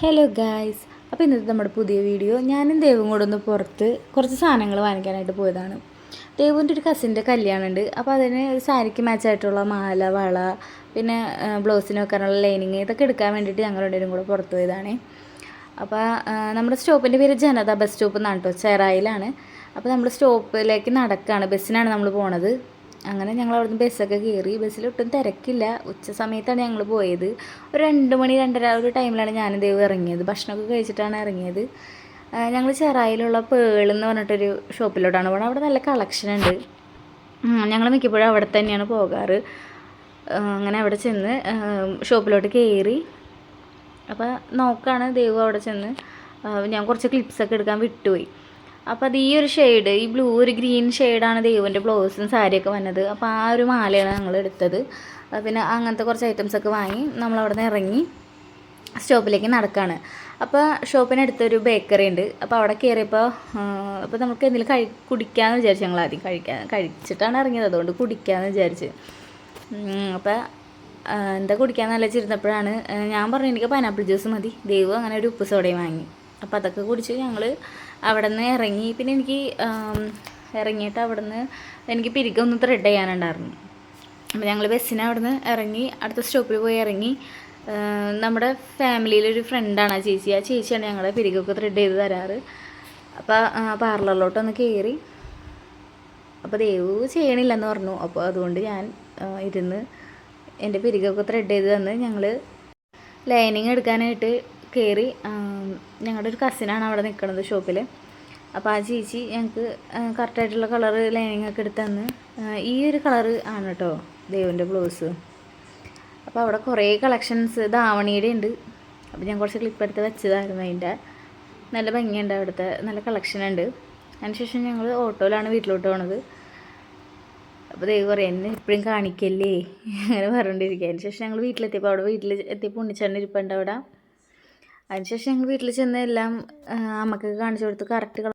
Hello guys, അപ്പോൾ ഇന്നത്തെ നമ്മുടെ പുതിയ വീഡിയോ ഞാനും ദേവും കൂടെ ഒന്ന് പുറത്ത് കുറച്ച് സാധനങ്ങൾ വാങ്ങിക്കാനായിട്ട് പോയതാണ്. ദേവുവിൻ്റെ ഒരു കസിൻ്റെ കല്യാണമുണ്ട്. അപ്പോൾ അതിന് ഒരു സാരിക്ക് മാച്ചായിട്ടുള്ള മാല, വള, പിന്നെ ബ്ലൗസിന് വെക്കാനുള്ള ലൈനിങ് ഇതൊക്കെ എടുക്കാൻ വേണ്ടിയിട്ട് ഞങ്ങൾ രണ്ടുപേരും കൂടെ പുറത്ത് പോയതാണ്. അപ്പോൾ നമ്മുടെ സ്റ്റോപ്പിൻ്റെ പേര് ജനത ബസ് സ്റ്റോപ്പ് എന്നാണ് കേട്ടോ, ചെറായിലാണ്. അപ്പോൾ നമ്മൾ സ്റ്റോപ്പിലേക്ക് നടക്കുകയാണ്, ബസ്സിനാണ് നമ്മൾ പോണത്. അങ്ങനെ ഞങ്ങൾ അവിടുന്ന് ബസ്സൊക്കെ കയറി. ബസ്സിലൊട്ടും തിരക്കില്ല. ഉച്ച സമയത്താണ് ഞങ്ങൾ പോയത്. ഒരു 2 മണി 2:30 ഒരു ടൈമിലാണ് ഞാനും ദേവ് ഇറങ്ങിയത്. ഭക്ഷണമൊക്കെ കഴിച്ചിട്ടാണ് ഇറങ്ങിയത്. ഞങ്ങൾ ചെറായിലുള്ള പേൾ എന്ന് പറഞ്ഞിട്ടൊരു ഷോപ്പിലോട്ടാണ് പോകുന്നത്. അവിടെ നല്ല കളക്ഷൻ ഉണ്ട്. ഞങ്ങൾ മിക്കപ്പോഴും അവിടെ തന്നെയാണ് പോകാറ്. അങ്ങനെ അവിടെ ചെന്ന് ഷോപ്പിലോട്ട് കയറി. അപ്പോൾ നോക്കാണ് ദേവ് അവിടെ ചെന്ന് ഞാൻ കുറച്ച് ക്ലിപ്സൊക്കെ എടുക്കാൻ വിട്ടുപോയി. അപ്പോൾ അത് ഈ ഒരു ഷെയ്ഡ്, ഈ ബ്ലൂ ഒരു ഗ്രീൻ ഷെയ്ഡാണ് ദേവുവിൻ്റെ ബ്ലൗസും സാരിയൊക്കെ വന്നത്. അപ്പോൾ ആ ഒരു മാലയാണ് ഞങ്ങൾ എടുത്തത്. പിന്നെ അങ്ങനത്തെ കുറച്ച് ഐറ്റംസൊക്കെ വാങ്ങി നമ്മളവിടെ നിന്ന് ഇറങ്ങി സ്റ്റോപ്പിലേക്ക് നടക്കുകയാണ്. അപ്പോൾ ഷോപ്പിനടുത്തൊരു ബേക്കറി ഉണ്ട്. അപ്പോൾ അവിടെ കയറിയപ്പോൾ അപ്പോൾ നമുക്ക് എന്തെങ്കിലും കുടിക്കാമെന്ന് വിചാരിച്ചു. ഞങ്ങൾ ആദ്യം കഴിച്ചിട്ടാണ് ഇറങ്ങിയത്, അതുകൊണ്ട് കുടിക്കാമെന്ന് വിചാരിച്ച്. അപ്പോൾ എന്താ കുടിക്കാമെന്ന് ആലോചിച്ചിരുന്നപ്പോഴാണ് ഞാൻ പറഞ്ഞു എനിക്ക് പൈനാപ്പിൾ ജ്യൂസ് മതി. ദേവ് അങ്ങനെ ഒരു ഉപ്പ് സോഡയും വാങ്ങി. അപ്പോൾ അതൊക്കെ കുടിച്ച് ഞങ്ങൾ അവിടെ നിന്ന് ഇറങ്ങി. പിന്നെ എനിക്ക് ഇറങ്ങിയിട്ട് അവിടെ നിന്ന് എനിക്ക് പിരികൊന്ന് ത്രെഡ് ചെയ്യാനുണ്ടായിരുന്നു. അപ്പോൾ ഞങ്ങൾ ബസ്സിന് അവിടെ നിന്ന് ഇറങ്ങി അടുത്ത സ്റ്റോപ്പിൽ പോയി ഇറങ്ങി. നമ്മുടെ ഫാമിലിയിലൊരു ഫ്രണ്ടാണ് ആ ചേച്ചി. ആ ചേച്ചിയാണ് ഞങ്ങളുടെ പിരികൊക്കെ ത്രെഡ് ചെയ്ത് തരാറ്. അപ്പോൾ പാർലറിലോട്ടൊന്ന് കയറി. അപ്പോൾ ദേവ് ചെയ്യണില്ലെന്ന് പറഞ്ഞു. അപ്പോൾ അതുകൊണ്ട് ഞാൻ ഇരുന്ന് എൻ്റെ പിരികൊക്കെ ത്രെഡ് ചെയ്ത് തന്ന് ഞങ്ങൾ ലൈനിങ് എടുക്കാനായിട്ട് കയറി. ഞങ്ങളുടെ ഒരു കസിനാണ് അവിടെ നിൽക്കുന്നത് ഷോപ്പിൽ. അപ്പോൾ ആ ചേച്ചി ഞങ്ങൾക്ക് കറക്റ്റായിട്ടുള്ള കളറ് ലൈനിങ്ങൊക്കെ എടുത്ത് തന്ന്. ഈ ഒരു കളറ് ആണ് കേട്ടോ ദേവിൻ്റെ ബ്ലൗസ്. അപ്പോൾ അവിടെ കുറേ കളക്ഷൻസ് ധാവണിയുടെ ഉണ്ട്. അപ്പോൾ ഞാൻ കുറച്ച് ക്ലിപ്പ് എടുത്ത് വെച്ചതായിരുന്നു. അതിൻ്റെ നല്ല ഭംഗിയുണ്ട്, അവിടുത്തെ നല്ല കളക്ഷൻ ഉണ്ട്. അതിനുശേഷം ഞങ്ങൾ ഓട്ടോയിലാണ് വീട്ടിലോട്ട് പോണത്. അപ്പോൾ ദേവ് പറയും എന്നെ എപ്പോഴും കാണിക്കല്ലേ അങ്ങനെ പറഞ്ഞുകൊണ്ടിരിക്കുക. അതിന് ശേഷം ഞങ്ങൾ വീട്ടിലെത്തിയപ്പോൾ അവിടെ എത്തിയപ്പോൾ ഉണ്ണിച്ചേട്ടൻ ഇരിപ്പുണ്ട് അവിടെ. അതിനുശേഷം ഞങ്ങൾ വീട്ടിൽ ചെന്ന് എല്ലാം അമ്മക്കൊക്കെ കാണിച്ചു കൊടുത്ത് കറക്റ്റ്